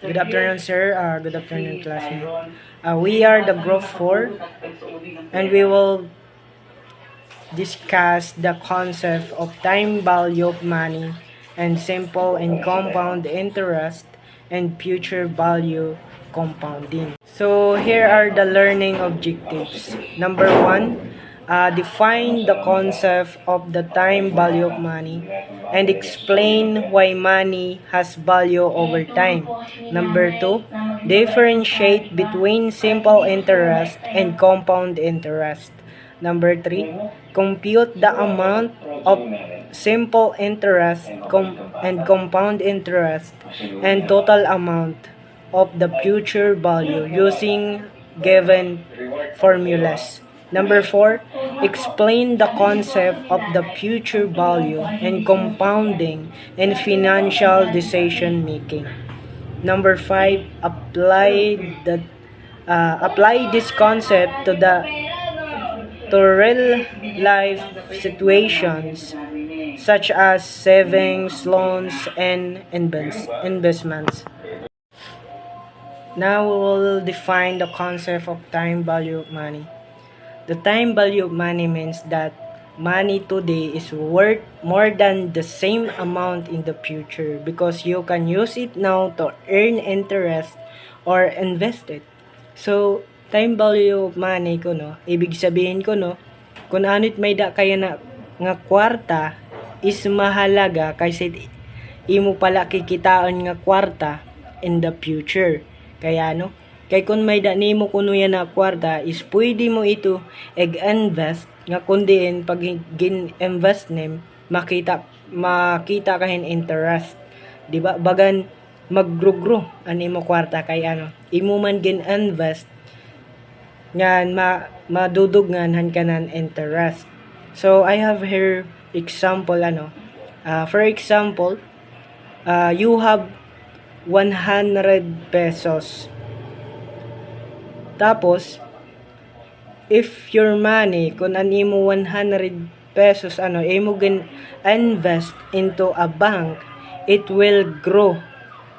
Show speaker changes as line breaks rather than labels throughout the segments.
Good afternoon, sir. Good afternoon, classmate. We are the group 4, and we will discuss the concept of time value of money and simple and compound interest and future value compounding. So here are the learning objectives. Number 1, define the concept of the time value of money and explain why money has value over time. Number 2, differentiate between simple interest and compound interest. Number 3, compute the amount of simple interest and compound interest and total amount of the future value using given formulas. Number 4, explain the concept of the future value and compounding in financial decision making. Number 5, apply this concept to real life situations such as savings, loans, and investments. Now we will define the concept of time value of money. The time value of money means that money today is worth more than the same amount in the future because you can use it now to earn interest or invest it. So, time value of money ko no, ibig sabihin ko no, kung anit may da kaya na nga kwarta is mahalaga kaysa imo pala kikitaan nga kwarta in the future. Kaya no, kay kung may da nimo kuno yan na kwarta is pwede mo ito invest nga kundiin pag gin-invest nim makita kahin interest. Di ba? Bagan maggrugro an imo kwarta kay ano, imo man gin-invest ngan madudugnan kanan interest. So I have here example ano. For example, you have 100 pesos. Tapos, if your money, kung ani mo 100 pesos, imo gan invest into a bank, it will grow.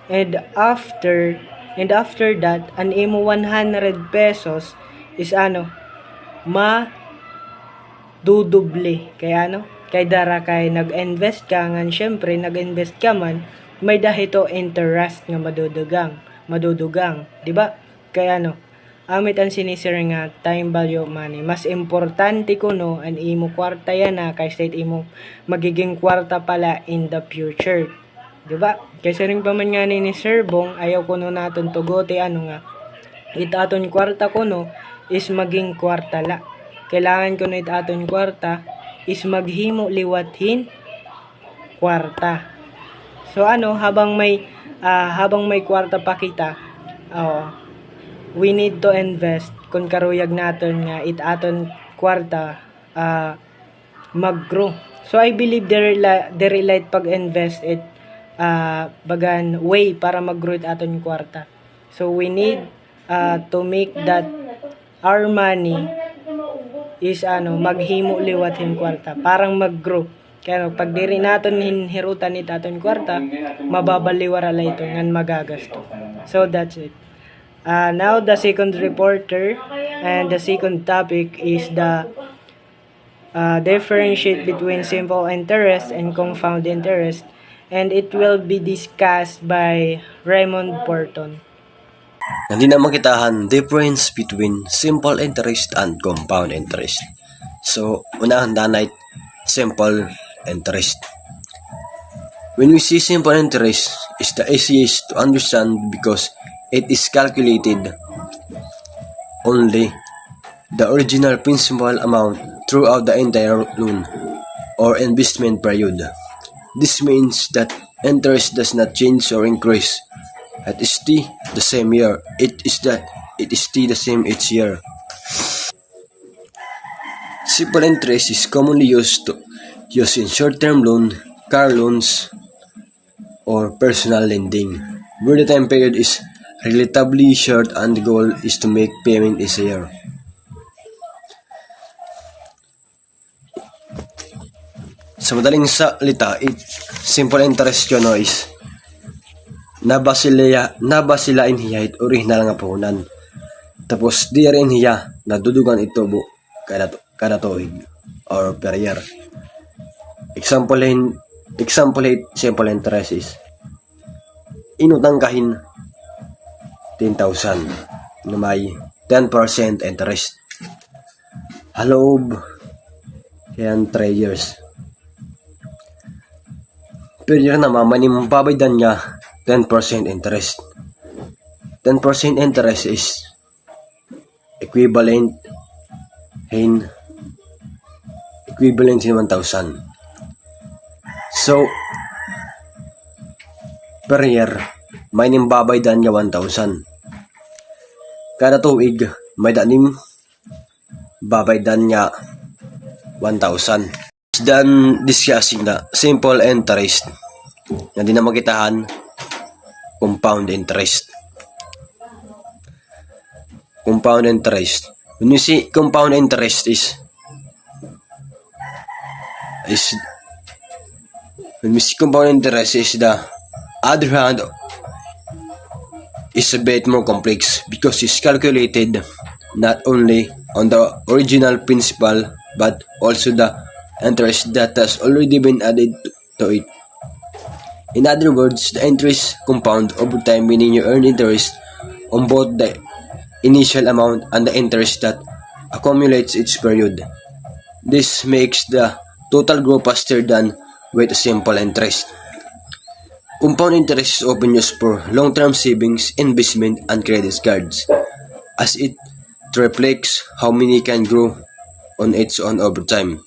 And after that, an imo 100 pesos is duduble. Kay dara kay nag-invest ka, ngan syempre, nag-invest ka man, may dahito interest nga madudugang, di ba? Kaya amit ang sinisir nga time value of money. Mas importante ko no, an imo kwarta yan na kaysa imo magiging kwarta pala in the future. Di ba? Kaysa rin pa man nga ni Sir Bong, ayaw ko no naton tugote itaton kwarta ko no is maging kwarta la. Kailangan ko no itaton kwarta is maghimo liwathin kwarta. So habang may kwarta pa kita, we need to invest kung karuyag naton nga itaton kwarta mag-grow. So I believe there relate pag-invest it bagan way para mag-grow aton kwarta. So we need to make that our money is maghimo liwat hin kwarta parang mag-grow. Kaya pag diri naton hinhirutan ni aton kwarta, mababaliwara la ito ngan magagasto. So that's it. Now the second reporter and the second topic is the differentiate between simple interest and compound interest, and it will be discussed by Raymond Porton.
Hindi na makitahan difference between simple interest and compound interest. So, unang danay simple interest. When we see simple interest, is the easiest to understand because it is calculated only the original principal amount throughout the entire loan or investment period. This means that interest does not change or increase at the same year. It is the same each year. Simple interest is commonly used in short-term loan, car loans, or personal lending, where the time period is relatively short and the goal is to make payment easier. Sa madaling salita, simple interest yun is nabasilain hiya it original nga puhunan. Tapos di rin hiya nadudugan ito kada tuig or per year. Example simple interest is inutang kahin 10,000 na may 10% interest. Haloob yan 3 years. Per year naman manimbabaydan niya 10% interest. 10% interest is equivalent in 1,000. So, per year, may nimbabaydan niya 1,000. Kada tuig, may danim babaydan niya 1,000. Dan discussing na simple interest na di na makitahan compound interest. Compound interest. When you see compound interest is when we see compound interest is the other hand is a bit more complex because it's calculated not only on the original principal but also the interest that has already been added to it. In other words, the interest compound over time, meaning you earn interest on both the initial amount and the interest that accumulates each period. This makes the total grow faster than with simple interest. Compound interest is often used for long-term savings, investment, and credit cards, as it reflects how many can grow on its own over time.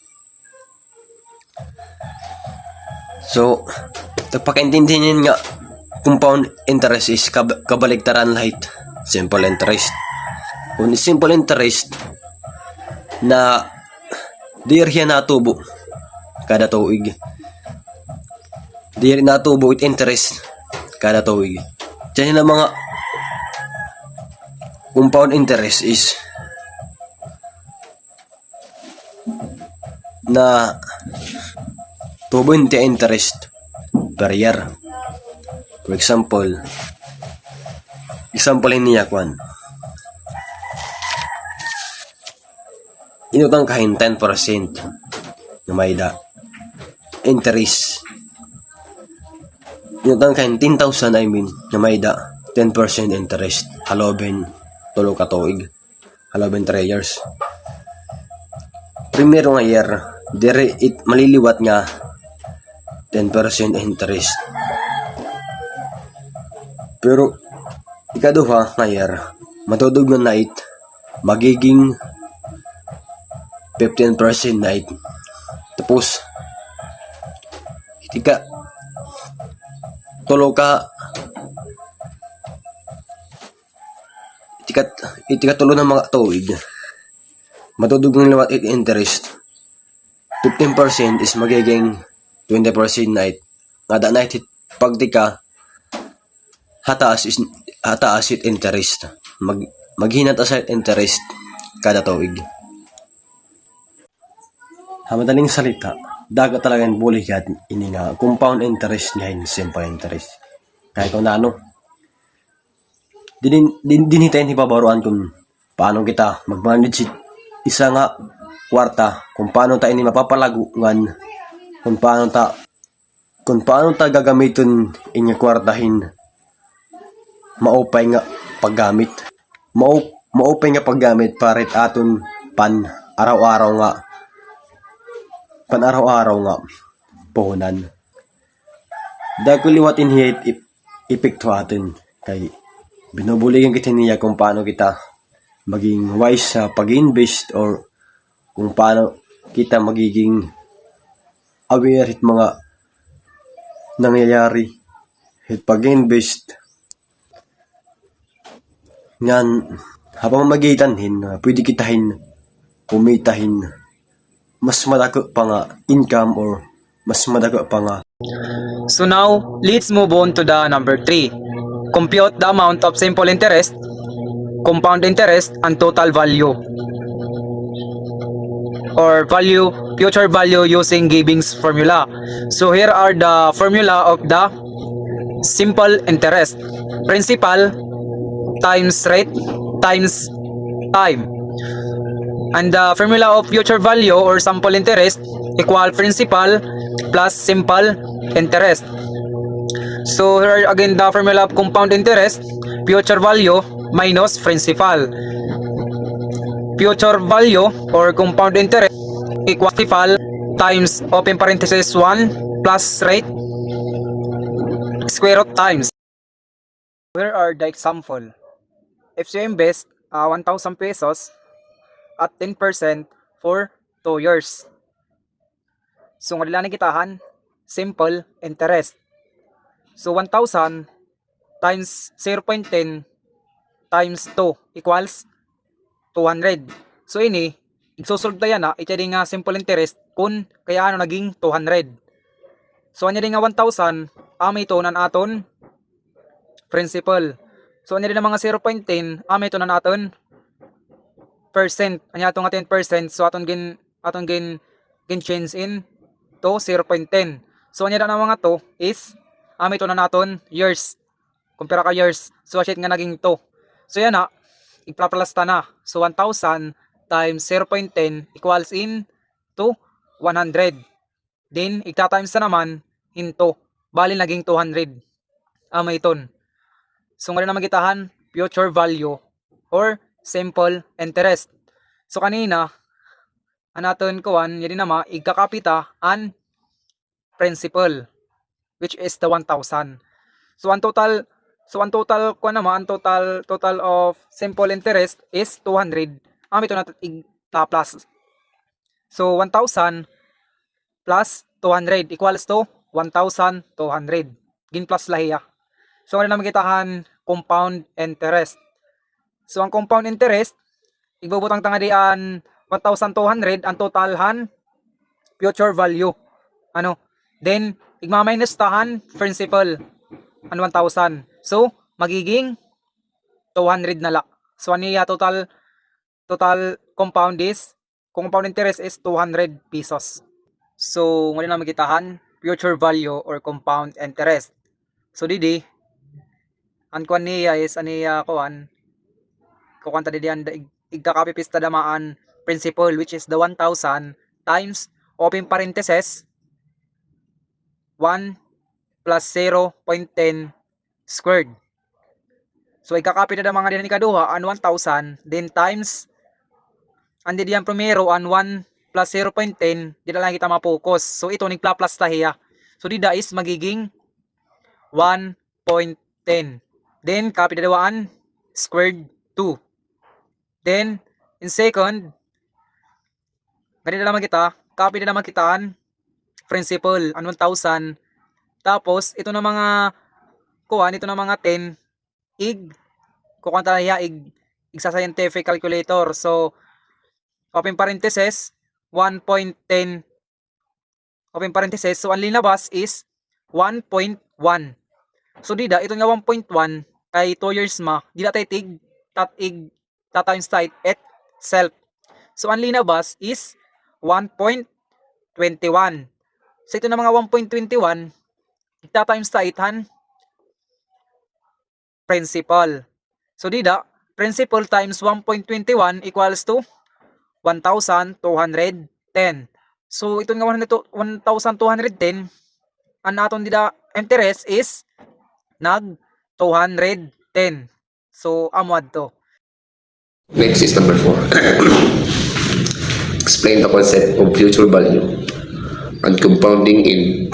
So, pagkaintindihin nga, compound interest is kabaligtaran lahat simple interest. Kung simple interest na diyan siya natubo kada tuig. Diyan natubo with interest kada tuig. Diyan na mga compound interest is na tubo yung interest per year. For example niya kwan. Inutang kahin 10% na may da interest. Inutang kahin 10,000 na may da 10% interest. Halobin tulo ka tuig. Halobin 3 years. Primero nga year, dire it maliliwat nga 10% interest. Pero ikaduha nga year, matudog na it magiging 15% na it. Tapos itika tulo ng mga tuig, matudog ng liwat it interest. 15% is magiging 20% na it. Ngada na it pagtika hataas it interest. Maghinat sa interest kada tuig. Madaling salita, dagat talaga yung bulikat ini nga compound interest ngayon simple interest. Kahit kung ano. Din hitayin hibabaruan kung paano kita mag-manage isa nga kwarta, kung paano tayo ini mapapalaguan, kung paano ta gagamitin inya kwartahin maupay nga paggamit. Maupay nga paggamit para aton pan araw-araw nga puhunan. Dahil liwatin hiyat epekto atin kay binubuligan kita niya kung paano kita maging wise sa pag-invest or kung paano kita magiging aware at mga nangyayari at pag-invest. Ngan habang magitanhin, pwede kitahin kumitahin mas madako pa nga income or mas madako pa nga.
So now, let's move on to the number 3. Compute the amount of simple interest, compound interest, and total value. Or future value using Gibbings formula. So here are the formula of the simple interest. Principal times rate times time. And the formula of future value or sample interest equal principal plus simple interest. So here again the formula of compound interest, future value minus principal. Future value or compound interest equal principal times open parenthesis 1 plus rate square root times. Here are the example. If you invest 1,000 pesos at 10% for 2 years. So, nga nila nakitahan, simple interest. So, 1,000 times 0.10 times 2 equals 200. So, ini, igsusolve na yan ito din nga simple interest kung kaya naging 200. So, anya din nga 1,000, ito nan aton principal. So, anya din nga mga 0.10, ito nan aton percent. Anya ato nga 10%. So, aton gin change in to 0.10. So, anya na mga to is ito na naton years. Kumpara ka years. So, asyit nga naging to. So, yan ipaplasta na. So, 1,000 times 0.10 equals in to 100. Then, times na naman into. Bali, naging 200. Iton. So, nga naman gitahan, future value or simple interest. So, kanina, anaton kuan, yun naman, igkakapita ang principal, which is the 1,000. So, ang total kuan naman, ang total of simple interest is 200. Ito natin igta-plus. So, 1,000 plus 200 equals to 1,200. Gin plus lahiya. So, ano naman kitahan, compound interest. So, ang compound interest, igbubutang tanga diyan 1,200 ang totalhan future value. Then, igma-minus tahan principal ang 1,000. So, magiging 200 na la. So, aniya total compound interest is 200 pesos. So, ngayon na magkitahan future value or compound interest. So, didi, ang kuan niya is aniya kuan kukanta diyan igkakapi pista damaan principal, which is the 1,000 times open parenthesis 1 plus 0.10 squared. So igkakapi na mga diyan ikaduha an 1,000 then times andi diyan primero an 1 plus 0.10 di na lang kita mapokus. So ito nigpla-plus tahiya. So dida is magiging 1.10. Then copy na dawaan squared 2. Then, in second, ganito naman kita, copy na naman kitaan, principal, an 1,000. Tapos, ito na mga, ito na mga 10, kukanta na sa scientific calculator. So, open parenthesis, 1.10, open parenthesis, so ang linabas is 1.1. So, dida, ito nga 1.1, kay 2 years di na tayo times tight itself. So, ang linabas is 1.21. So, ito na mga 1.21, times tight principal. So, dida, principal times 1.21 equals to 1,210. So, ito nga 1,210, ang naton dida interest is nag 210. So, amwad to.
Next is number 4. Explain the concept of future value and compounding in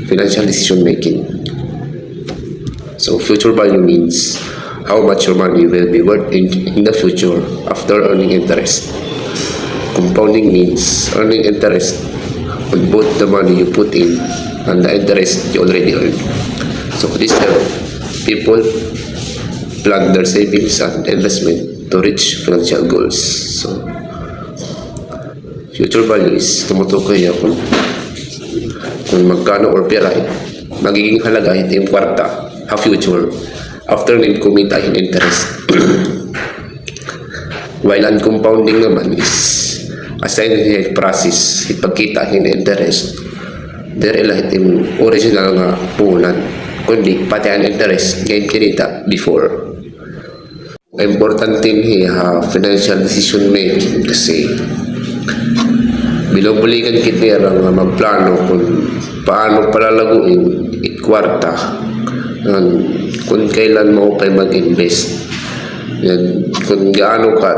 financial decision making. So future value means how much your money will be worth in the future after earning interest. Compounding means earning interest on both the money you put in and the interest you already earned. So this help people plan their savings and investment to reach financial goals. So, future value is tumutukoy kung magkano or pera magiging halaga ito yung kwarta, future, after nin kumita yung interest. While uncompounding naman is assign yung process, ipagkita yung interest, there ilah yung original nga puhunan kundi pati ang interest ngayon kinita before. Importante ni financial decision making kasi binubulikan kita nga magplano kung paano palalaguin ikwarta kung kailan mo pa mag-invest. Yan, kung gaano ka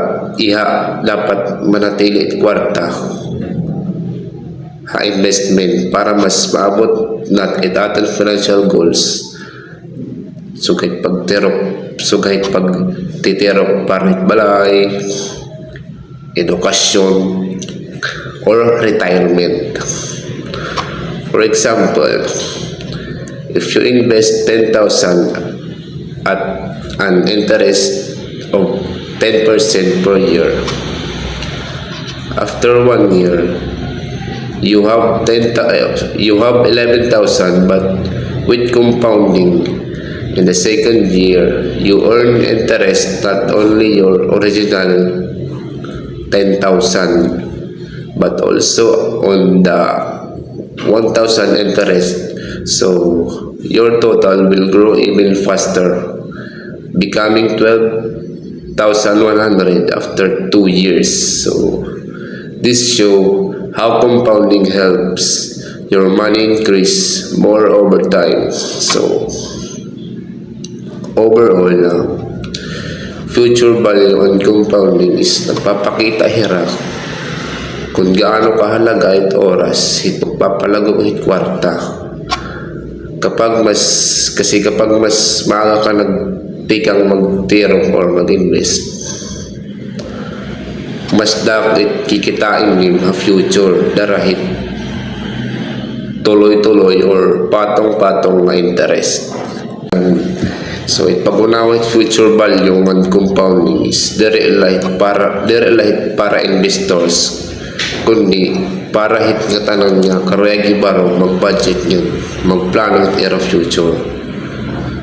dapat manatili ikwarta investment para mas maabot nat ating financial goals. Sugay pagtitirok parit balay, edukasyon, or retirement. For example, if you invest 10,000 at an interest of 10% per year, after 1 year, you have 11,000, but with compounding in the second year, you earn interest not only your original 10,000 but also on the 1,000 interest. So your total will grow even faster, becoming 12,100 after 2 years. So this show how compounding helps your money increase more over time. So overall, future value on compounding is nagpapakita kung gaano kahalaga ito oras papalago it kwarta. Kapag mas maaga ka nagtikang magtirok or mag-invest, mas dapat kikitain mo ang future darahit tuloy-tuloy or patong-patong na interest. So pag-unawa future value ng compounding is dere light para investors, kundi para hit nga tanan niya karegi baro mag-budget yun, magplano ng era future.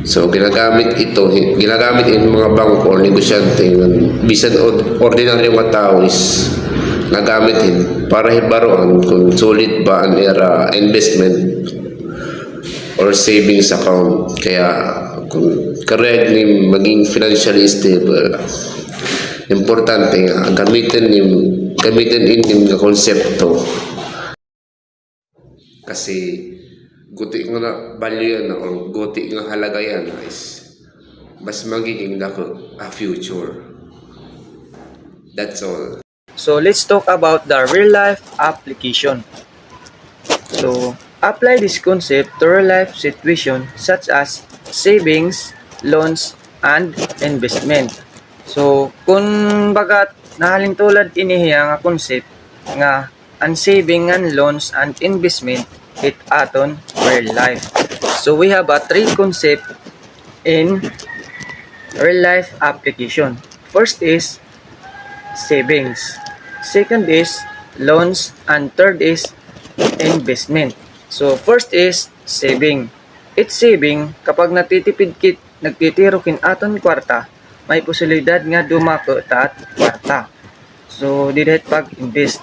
So ginagamit in mga bangko or negosyante bisan ordinary mga tao is nagamitin para hibaroan kung solid ba ang era investment or savings account. Kaya kung correct ni maging financially stable, importante nga gamitin in nga konsepto kasi guti nga na value yan or guti nga halaga yan is mas magiging dako a future. That's all.
So let's talk about the real life application. So apply this concept to real life situation such as savings, loans, and investment. So kung bagat nahalintulad inihiya nga concept nga ang saving and loans and investment it aton real life. So we have a 3 concept in real life application. First is savings, second is loans, and third is investment. So first is saving. It's saving kapag nagtitirokin aton kwarta, may posibilidad nga dumako ta at kwarta. So didhet pag-invest.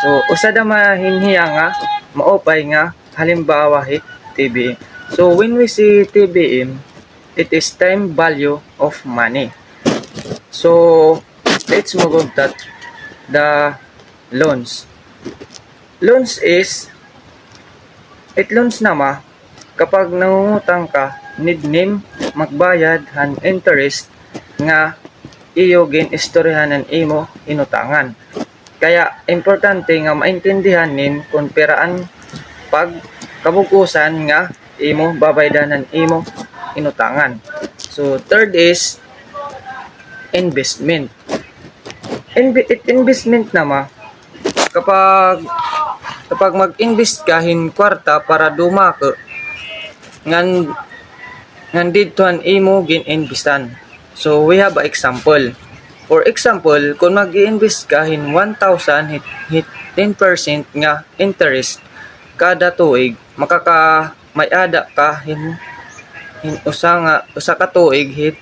So usa da mahinhiya nga maupay nga halimbawa hit TBM. So when we see TBM, it is time value of money. So let's move on to the loans. Loans is loans nama kapag nangungutang ka need nim magbayad han interest nga iyo gin istoryahan ng imo inutangan. Kaya importante nga maintindihan nin kung peraan pag kabukusan nga imo babaydan ng imo inutangan. So third is investment. Investment nama kapag mag-invest ka hin kwarta para dumako ngan didtohan imo gin-investan. So we have an example. For example, kung mag-i-invest ka hin 1,000 hit 10% nga interest kada tuig, may ada ka hin usa ka tuig hit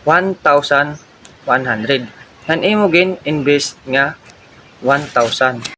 1,100. Han imo gin invest nga 1,000.